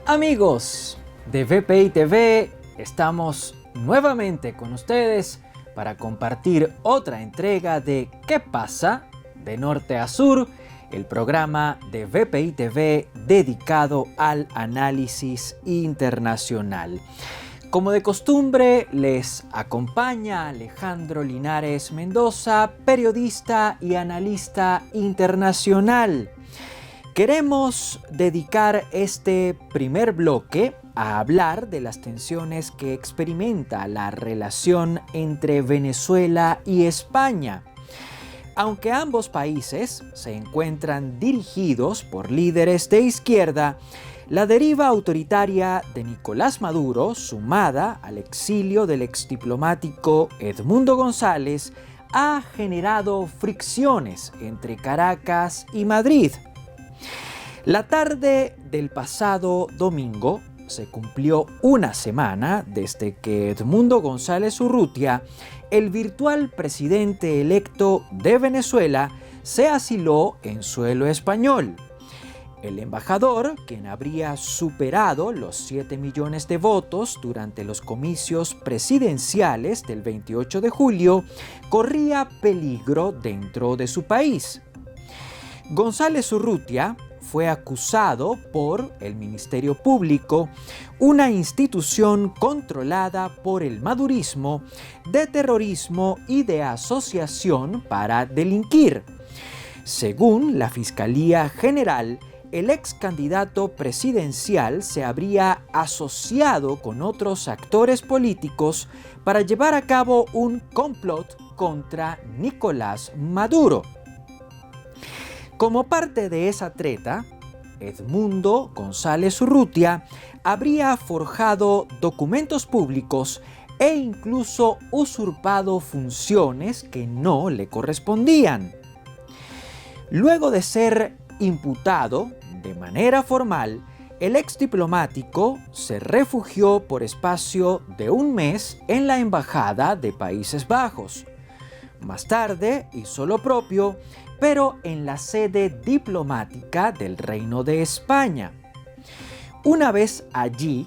Amigos de VPI TV, estamos nuevamente con ustedes para compartir otra entrega de ¿Qué pasa? De norte a sur, el programa de VPI TV dedicado al análisis internacional. Como de costumbre, les acompaña Alejandro Linares Mendoza, periodista y analista internacional. Queremos dedicar este primer bloque a hablar de las tensiones que experimenta la relación entre Venezuela y España. Aunque ambos países se encuentran dirigidos por líderes de izquierda, la deriva autoritaria de Nicolás Maduro, sumada al exilio del exdiplomático Edmundo González, ha generado fricciones entre Caracas y Madrid. La tarde del pasado domingo se cumplió una semana desde que Edmundo González Urrutia, el virtual presidente electo de Venezuela, se asiló en suelo español. El embajador, quien habría superado los 7 millones de votos durante los comicios presidenciales del 28 de julio, corría peligro dentro de su país. González Urrutia fue acusado por el Ministerio Público, una institución controlada por el madurismo, de terrorismo y de asociación para delinquir. Según la Fiscalía General, el ex candidato presidencial se habría asociado con otros actores políticos para llevar a cabo un complot contra Nicolás Maduro. Como parte de esa treta, Edmundo González Urrutia habría forjado documentos públicos e incluso usurpado funciones que no le correspondían. Luego de ser imputado de manera formal, el exdiplomático se refugió por espacio de un mes en la Embajada de Países Bajos. Más tarde hizo lo propio, pero en la sede diplomática del Reino de España. Una vez allí,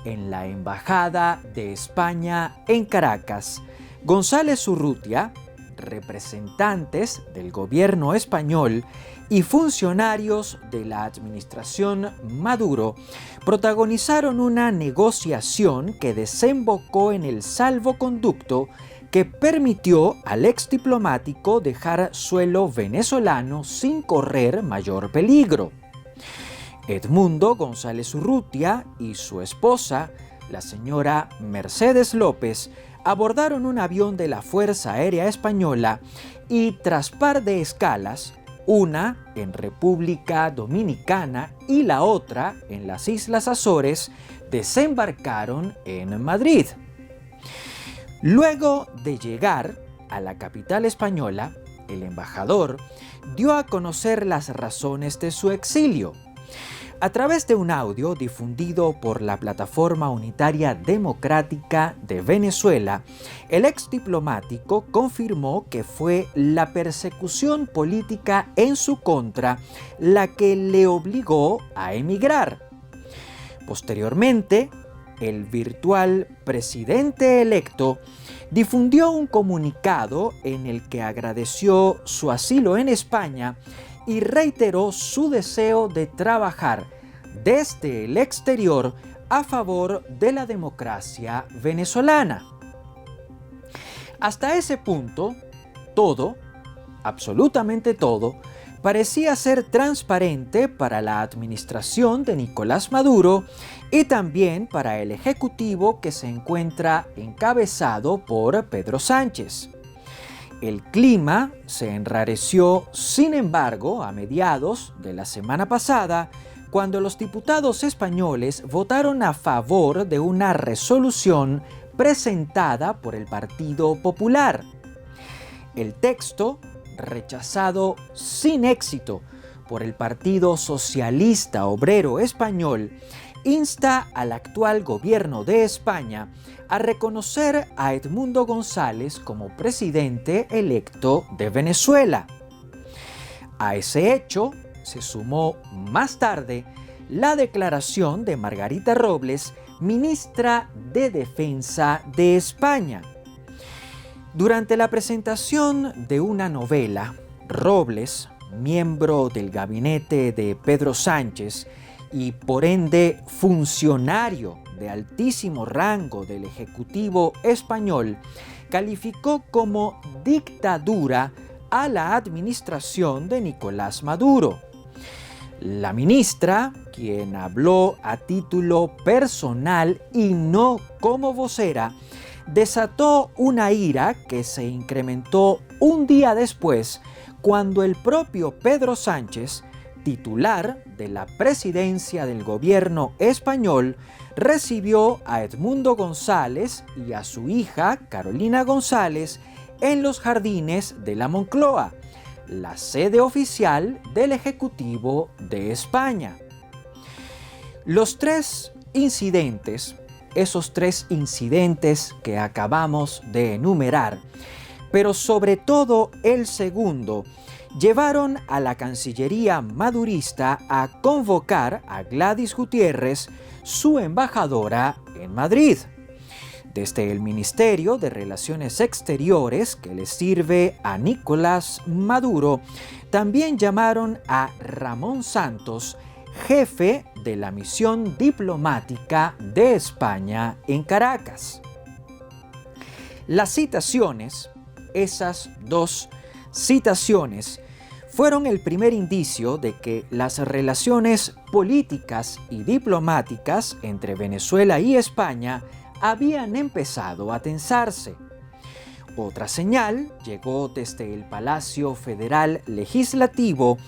en la Embajada de España en Caracas, González Urrutia, representantes del gobierno español y funcionarios de la administración Maduro protagonizaron una negociación que desembocó en el salvoconducto que permitió al exdiplomático dejar suelo venezolano sin correr mayor peligro. Edmundo González Urrutia y su esposa, la señora Mercedes López, abordaron un avión de la Fuerza Aérea Española y, tras par de escalas, una en República Dominicana y la otra en las Islas Azores, desembarcaron en Madrid. Luego de llegar a la capital española, el embajador dio a conocer las razones de su exilio. A través de un audio difundido por la Plataforma Unitaria Democrática de Venezuela, el exdiplomático confirmó que fue la persecución política en su contra la que le obligó a emigrar. Posteriormente, el virtual presidente electo difundió un comunicado en el que agradeció su asilo en España y reiteró su deseo de trabajar desde el exterior a favor de la democracia venezolana. Hasta ese punto, todo, absolutamente todo, parecía ser transparente para la administración de Nicolás Maduro y también para el ejecutivo que se encuentra encabezado por Pedro Sánchez. El clima se enrareció, sin embargo, a mediados de la semana pasada, cuando los diputados españoles votaron a favor de una resolución presentada por el Partido Popular. El texto, rechazado sin éxito por el Partido Socialista Obrero Español, insta al actual gobierno de España a reconocer a Edmundo González como presidente electo de Venezuela. A ese hecho se sumó más tarde la declaración de Margarita Robles, ministra de Defensa de España. Durante la presentación de una novela, Robles, miembro del gabinete de Pedro Sánchez y por ende funcionario de altísimo rango del Ejecutivo español, calificó como dictadura a la administración de Nicolás Maduro. La ministra, quien habló a título personal y no como vocera, desató una ira que se incrementó un día después cuando el propio Pedro Sánchez, titular de la presidencia del gobierno español, recibió a Edmundo González y a su hija Carolina González en los jardines de la Moncloa, la sede oficial del Ejecutivo de España. Los tres incidentes, esos tres incidentes que acabamos de enumerar, pero sobre todo el segundo, llevaron a la Cancillería madurista a convocar a Gladys Gutiérrez, su embajadora en Madrid. Desde el Ministerio de Relaciones Exteriores, que le sirve a Nicolás Maduro, también llamaron a Ramón Santos, jefe de la misión diplomática de España en Caracas. Las citaciones, esas dos citaciones, fueron el primer indicio de que las relaciones políticas y diplomáticas entre Venezuela y España habían empezado a tensarse. Otra señal llegó desde el Palacio Federal Legislativo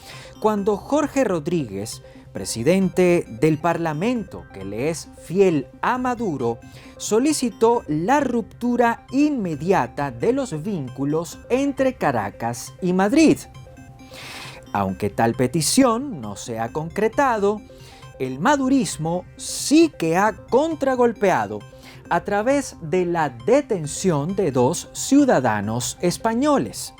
cuando Jorge Rodríguez, presidente del Parlamento que le es fiel a Maduro, solicitó la ruptura inmediata de los vínculos entre Caracas y Madrid. Aunque tal petición no se ha concretado, el madurismo sí que ha contragolpeado a través de la detención de dos ciudadanos españoles.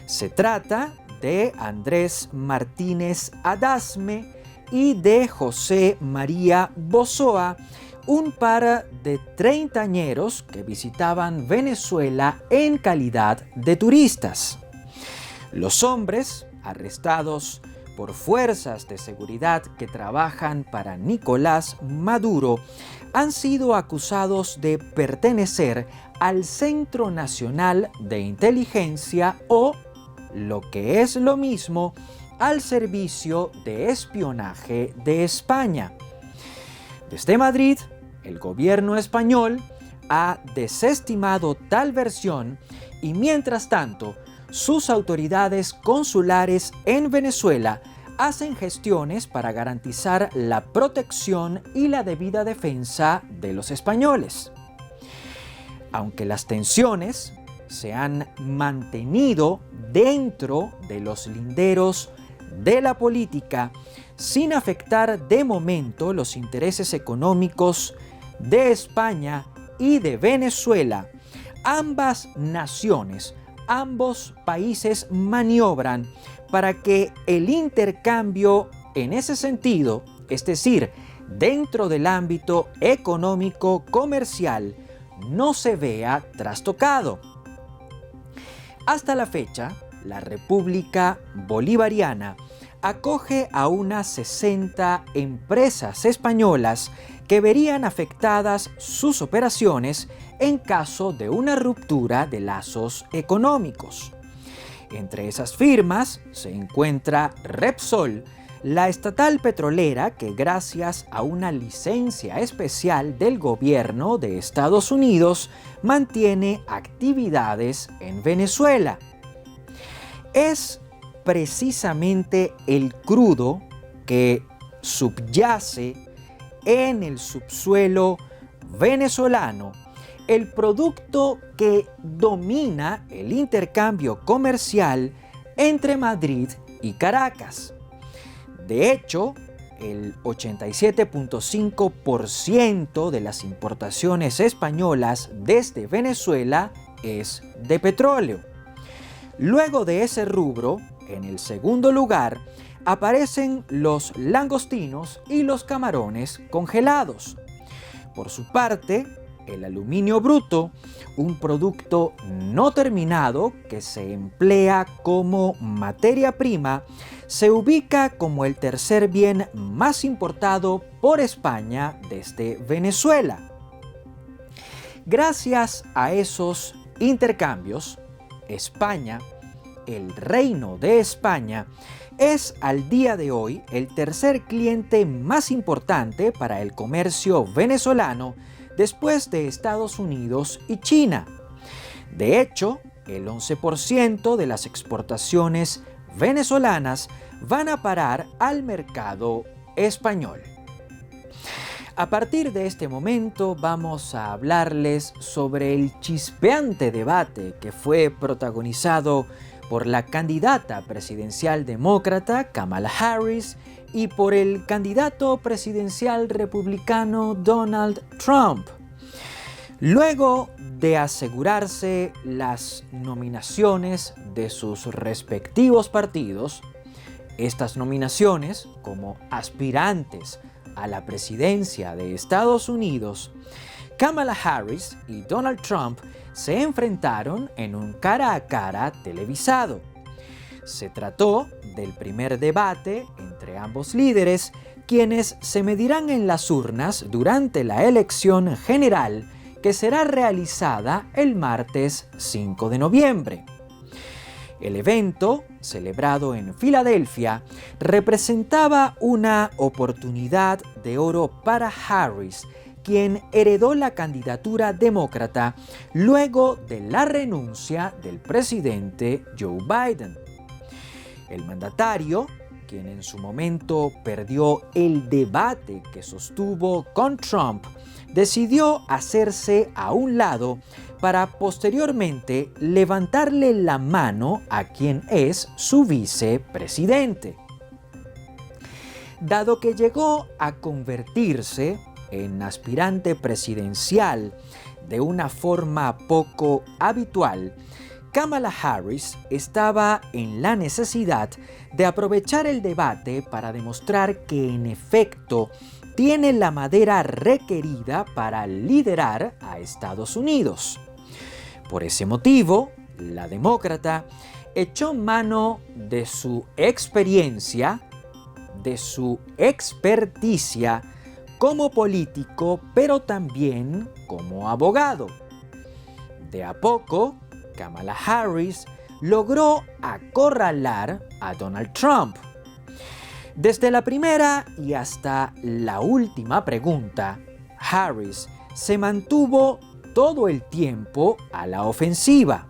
Se trata de Andrés Martínez Adasme y de José María Bozoa, un par de treintañeros que visitaban Venezuela en calidad de turistas. Los hombres, arrestados por fuerzas de seguridad que trabajan para Nicolás Maduro, han sido acusados de pertenecer al Centro Nacional de Inteligencia o, lo que es lo mismo, al Servicio de Espionaje de España. Desde Madrid, el gobierno español ha desestimado tal versión y, mientras tanto, sus autoridades consulares en Venezuela hacen gestiones para garantizar la protección y la debida defensa de los españoles. Aunque las tensiones se han mantenido dentro de los linderos de la política, sin afectar de momento los intereses económicos de España y de Venezuela, ambas naciones, ambos países maniobran para que el intercambio en ese sentido, es decir, dentro del ámbito económico comercial, no se vea trastocado. Hasta la fecha, la República Bolivariana acoge a unas 60 empresas españolas que verían afectadas sus operaciones en caso de una ruptura de lazos económicos. Entre esas firmas se encuentra Repsol, la estatal petrolera que, gracias a una licencia especial del gobierno de Estados Unidos, mantiene actividades en Venezuela. Es precisamente el crudo que subyace en el subsuelo venezolano, el producto que domina el intercambio comercial entre Madrid y Caracas. De hecho, el 87.5% de las importaciones españolas desde Venezuela es de petróleo. Luego de ese rubro, en el segundo lugar, aparecen los langostinos y los camarones congelados. Por su parte, el aluminio bruto, un producto no terminado que se emplea como materia prima, se ubica como el tercer bien más importado por España desde Venezuela. Gracias a esos intercambios, España, el Reino de España, es al día de hoy el tercer cliente más importante para el comercio venezolano después de Estados Unidos y China. De hecho, el 11% de las exportaciones venezolanas van a parar al mercado español. A partir de este momento vamos a hablarles sobre el chispeante debate que fue protagonizado por la candidata presidencial demócrata Kamala Harris y por el candidato presidencial republicano Donald Trump. Luego de asegurarse las nominaciones de sus respectivos partidos, estas nominaciones como aspirantes a la presidencia de Estados Unidos, Kamala Harris y Donald Trump se enfrentaron en un cara a cara televisado. Se trató del primer debate entre ambos líderes, quienes se medirán en las urnas durante la elección general que será realizada el martes 5 de noviembre. El evento, celebrado en Filadelfia, representaba una oportunidad de oro para Harris, quien heredó la candidatura demócrata luego de la renuncia del presidente Joe Biden. El mandatario, quien en su momento perdió el debate que sostuvo con Trump, decidió hacerse a un lado para posteriormente levantarle la mano a quien es su vicepresidente. Dado que llegó a convertirse en aspirante presidencial de una forma poco habitual, Kamala Harris estaba en la necesidad de aprovechar el debate para demostrar que en efecto tiene la madera requerida para liderar a Estados Unidos. Por ese motivo, la demócrata echó mano de su experiencia, de su experticia como político, pero también como abogado. De a poco, Kamala Harris logró acorralar a Donald Trump. Desde la primera y hasta la última pregunta, Harris se mantuvo todo el tiempo a la ofensiva.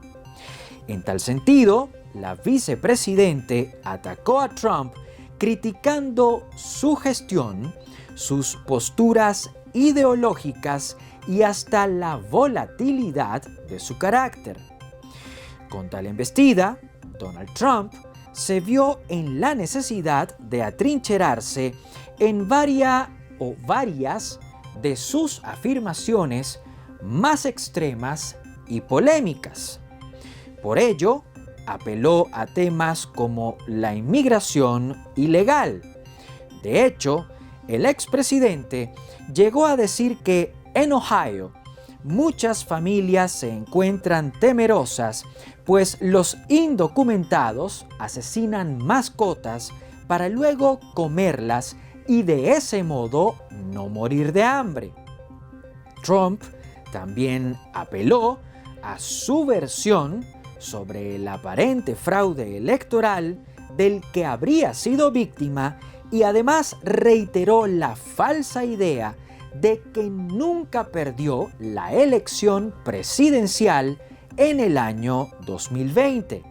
En tal sentido, la vicepresidente atacó a Trump criticando su gestión, sus posturas ideológicas y hasta la volatilidad de su carácter. Con tal embestida, Donald Trump se vio en la necesidad de atrincherarse en varias de sus afirmaciones más extremas y polémicas. Por ello, apeló a temas como la inmigración ilegal. De hecho, el expresidente llegó a decir que en Ohio muchas familias se encuentran temerosas, pues los indocumentados asesinan mascotas para luego comerlas y de ese modo no morir de hambre. Trump también apeló a su versión sobre el aparente fraude electoral del que habría sido víctima y además reiteró la falsa idea de que nunca perdió la elección presidencial en el año 2020.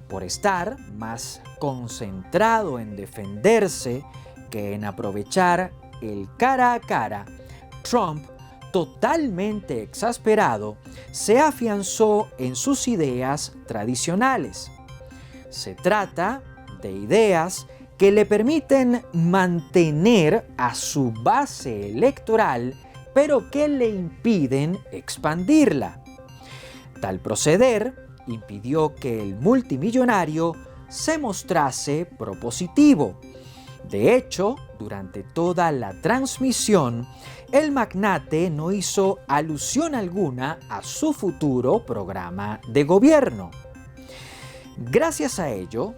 Por estar más concentrado en defenderse que en aprovechar el cara a cara, Trump, totalmente exasperado, se afianzó en sus ideas tradicionales. Se trata de ideas que le permiten mantener a su base electoral, pero que le impiden expandirla. Tal proceder impidió que el multimillonario se mostrase propositivo. De hecho, durante toda la transmisión, el magnate no hizo alusión alguna a su futuro programa de gobierno. Gracias a ello,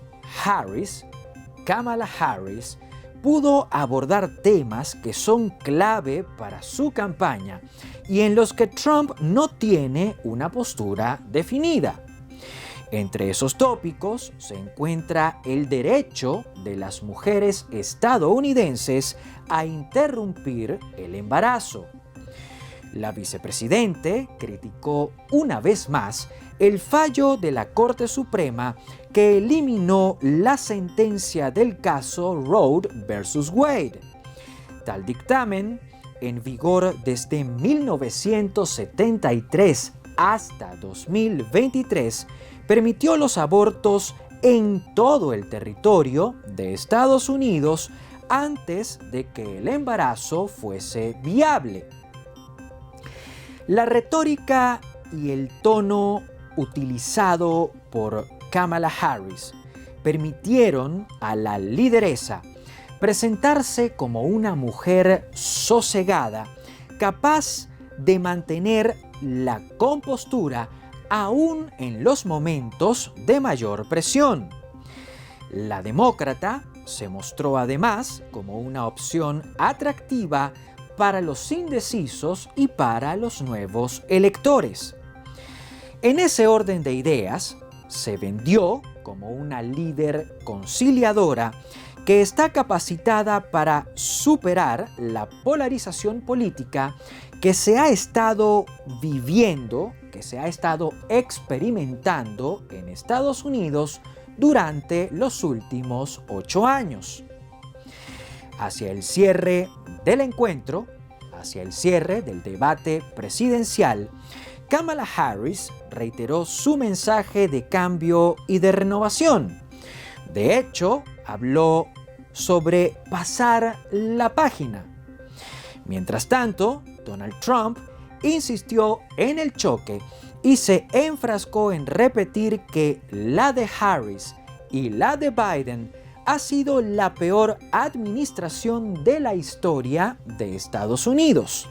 Kamala Harris, pudo abordar temas que son clave para su campaña y en los que Trump no tiene una postura definida. Entre esos tópicos se encuentra el derecho de las mujeres estadounidenses a interrumpir el embarazo. La vicepresidente criticó una vez más el fallo de la Corte Suprema que eliminó la sentencia del caso Roe vs. Wade. Tal dictamen, en vigor desde 1973 hasta 2023, permitió los abortos en todo el territorio de Estados Unidos antes de que el embarazo fuese viable. La retórica y el tono utilizado por Kamala Harris permitieron a la lideresa presentarse como una mujer sosegada, capaz de mantener la compostura aún en los momentos de mayor presión. La demócrata se mostró además como una opción atractiva para los indecisos y para los nuevos electores. En ese orden de ideas, se vendió como una líder conciliadora que está capacitada para superar la polarización política que se ha estado viviendo, que se ha estado experimentando en Estados Unidos durante los últimos 8 años. Hacia el cierre del encuentro, hacia el cierre del debate presidencial, Kamala Harris reiteró su mensaje de cambio y de renovación. De hecho, habló sobre pasar la página. Mientras tanto, Donald Trump insistió en el choque y se enfrascó en repetir que la de Harris y la de Biden ha sido la peor administración de la historia de Estados Unidos.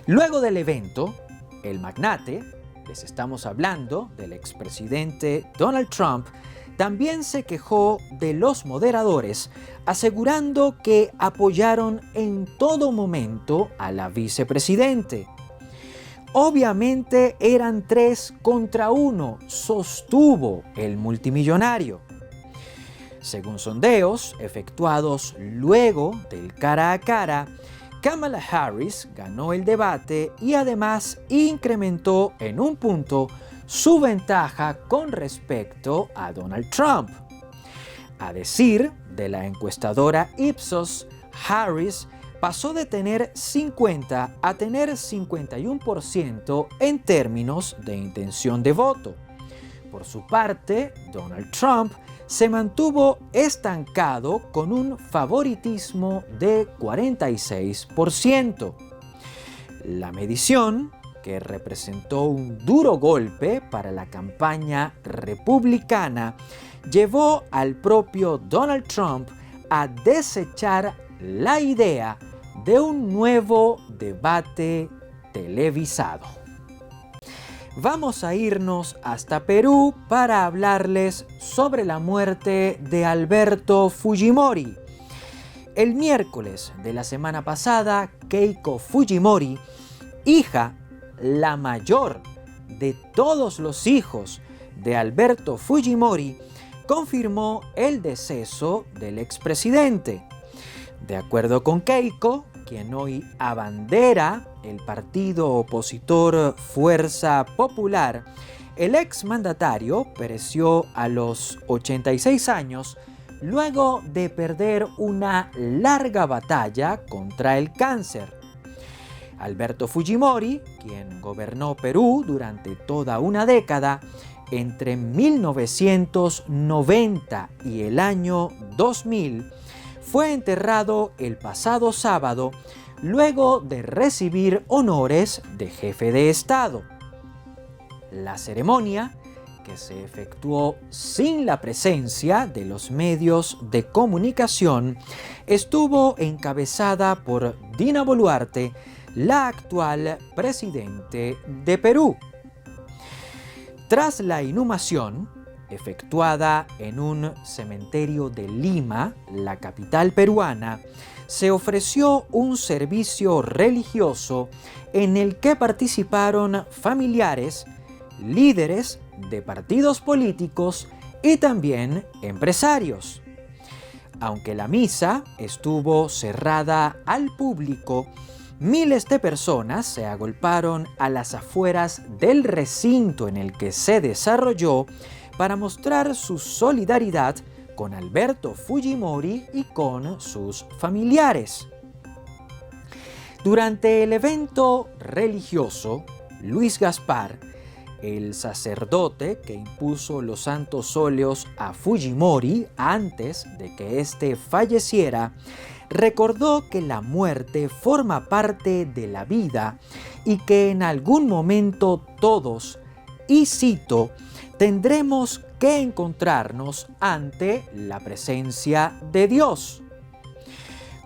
Luego del evento, el magnate, les estamos hablando del expresidente Donald Trump, también se quejó de los moderadores, asegurando que apoyaron en todo momento a la vicepresidente. Obviamente eran 3 contra 1, sostuvo el multimillonario. Según sondeos efectuados luego del cara a cara, Kamala Harris ganó el debate y además incrementó en un punto su ventaja con respecto a Donald Trump. A decir de la encuestadora Ipsos, Harris pasó de tener 50 a tener 51% en términos de intención de voto. Por su parte, Donald Trump se mantuvo estancado con un favoritismo de 46%. La medición, que representó un duro golpe para la campaña republicana, llevó al propio Donald Trump a desechar la idea de un nuevo debate televisado. Vamos a irnos hasta Perú para hablarles sobre la muerte de Alberto Fujimori. El miércoles de la semana pasada, Keiko Fujimori, hija, la mayor de todos los hijos de Alberto Fujimori, confirmó el deceso del expresidente. De acuerdo con Keiko, quien hoy abandera el partido opositor Fuerza Popular, el exmandatario pereció a los 86 años luego de perder una larga batalla contra el cáncer. Alberto Fujimori, quien gobernó Perú durante toda una década, entre 1990 y el año 2000, fue enterrado el pasado sábado luego de recibir honores de jefe de Estado. La ceremonia, que se efectuó sin la presencia de los medios de comunicación, estuvo encabezada por Dina Boluarte, la actual presidente de Perú. Tras la inhumación, efectuada en un cementerio de Lima, la capital peruana, se ofreció un servicio religioso en el que participaron familiares, líderes de partidos políticos y también empresarios. Aunque la misa estuvo cerrada al público, miles de personas se agolparon a las afueras del recinto en el que se desarrolló para mostrar su solidaridad con Alberto Fujimori y con sus familiares. Durante el evento religioso, Luis Gaspar, el sacerdote que impuso los santos óleos a Fujimori antes de que éste falleciera, recordó que la muerte forma parte de la vida y que en algún momento todos, y cito, tendremos que encontrarnos ante la presencia de Dios.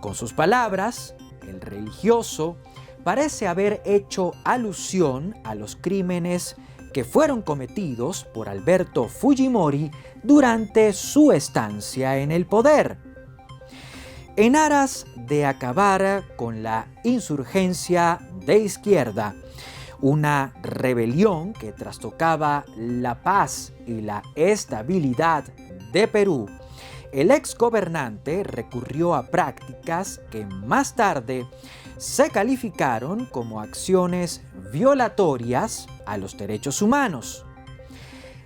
Con sus palabras, el religioso parece haber hecho alusión a los crímenes que fueron cometidos por Alberto Fujimori durante su estancia en el poder. En aras de acabar con la insurgencia de izquierda, una rebelión que trastocaba la paz y la estabilidad de Perú, el exgobernante recurrió a prácticas que más tarde se calificaron como acciones violatorias a los derechos humanos.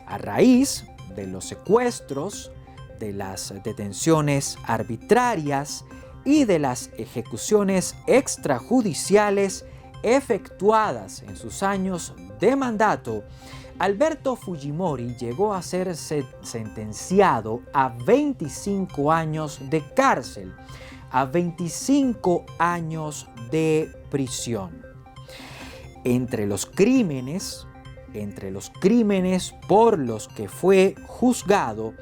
A raíz de los secuestros, de las detenciones arbitrarias y de las ejecuciones extrajudiciales efectuadas en sus años de mandato, Alberto Fujimori llegó a ser sentenciado a 25 años de cárcel, a 25 años de prisión. Entre los crímenes por los que fue juzgado,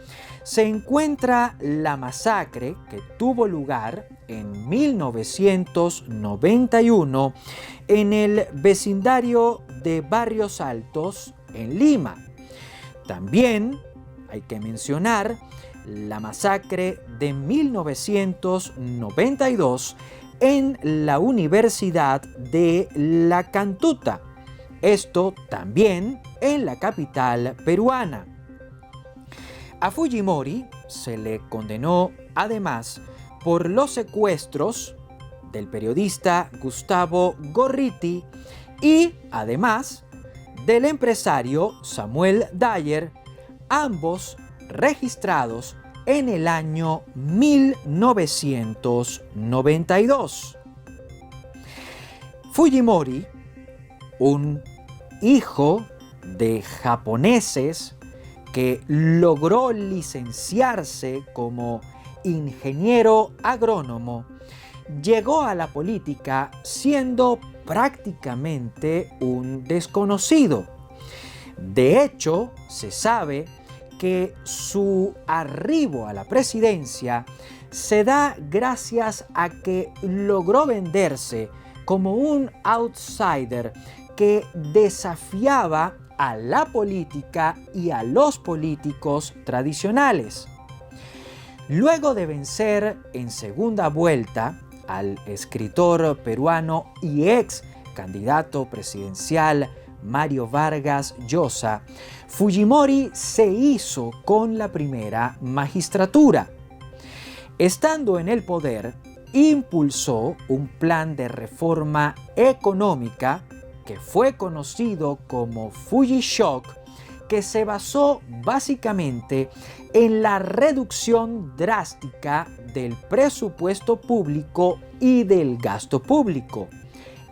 se encuentra la masacre que tuvo lugar en 1991 en el vecindario de Barrios Altos, en Lima. También hay que mencionar la masacre de 1992 en la Universidad de La Cantuta. Esto también en la capital peruana. A Fujimori se le condenó además por los secuestros del periodista Gustavo Gorriti y además del empresario Samuel Dyer, ambos registrados en el año 1992. Fujimori, un hijo de japoneses que logró licenciarse como ingeniero agrónomo, llegó a la política siendo prácticamente un desconocido. De hecho, se sabe que su arribo a la presidencia se da gracias a que logró venderse como un outsider que desafiaba a la política y a los políticos tradicionales. Luego de vencer en segunda vuelta al escritor peruano y ex candidato presidencial Mario Vargas Llosa, Fujimori se hizo con la primera magistratura. Estando en el poder, impulsó un plan de reforma económica que fue conocido como Fujishock, que se basó básicamente en la reducción drástica del presupuesto público y del gasto público.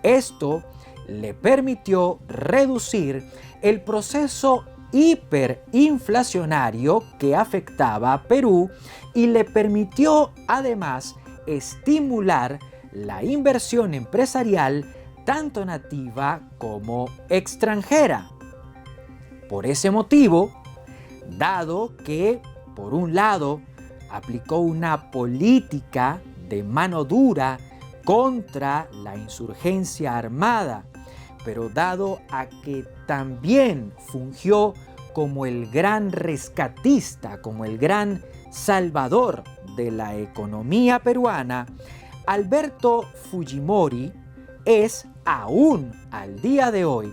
Esto le permitió reducir el proceso hiperinflacionario que afectaba a Perú y le permitió además estimular la inversión empresarial tanto nativa como extranjera. Por ese motivo, dado que, por un lado, aplicó una política de mano dura contra la insurgencia armada, pero dado a que también fungió como el gran rescatista, como el gran salvador de la economía peruana, Alberto Fujimori es aún al día de hoy,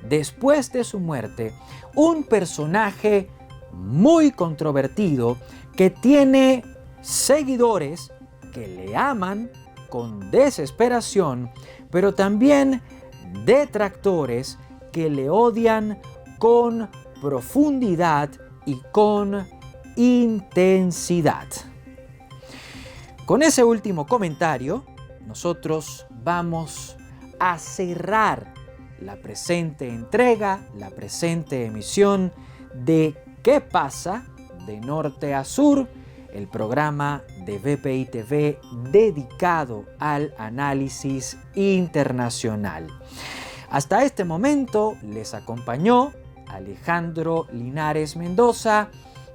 después de su muerte, un personaje muy controvertido que tiene seguidores que le aman con desesperación, pero también detractores que le odian con profundidad y con intensidad. Con ese último comentario, nosotros vamos a cerrar la presente entrega, la presente emisión de ¿Qué pasa? De norte a sur, el programa de VPI TV dedicado al análisis internacional. Hasta este momento les acompañó Alejandro Linares Mendoza,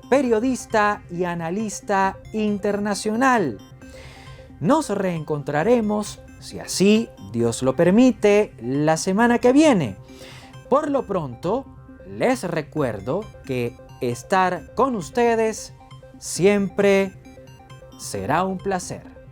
periodista y analista internacional. Nos reencontraremos, si así Dios lo permite, la semana que viene. Por lo pronto, les recuerdo que estar con ustedes siempre será un placer.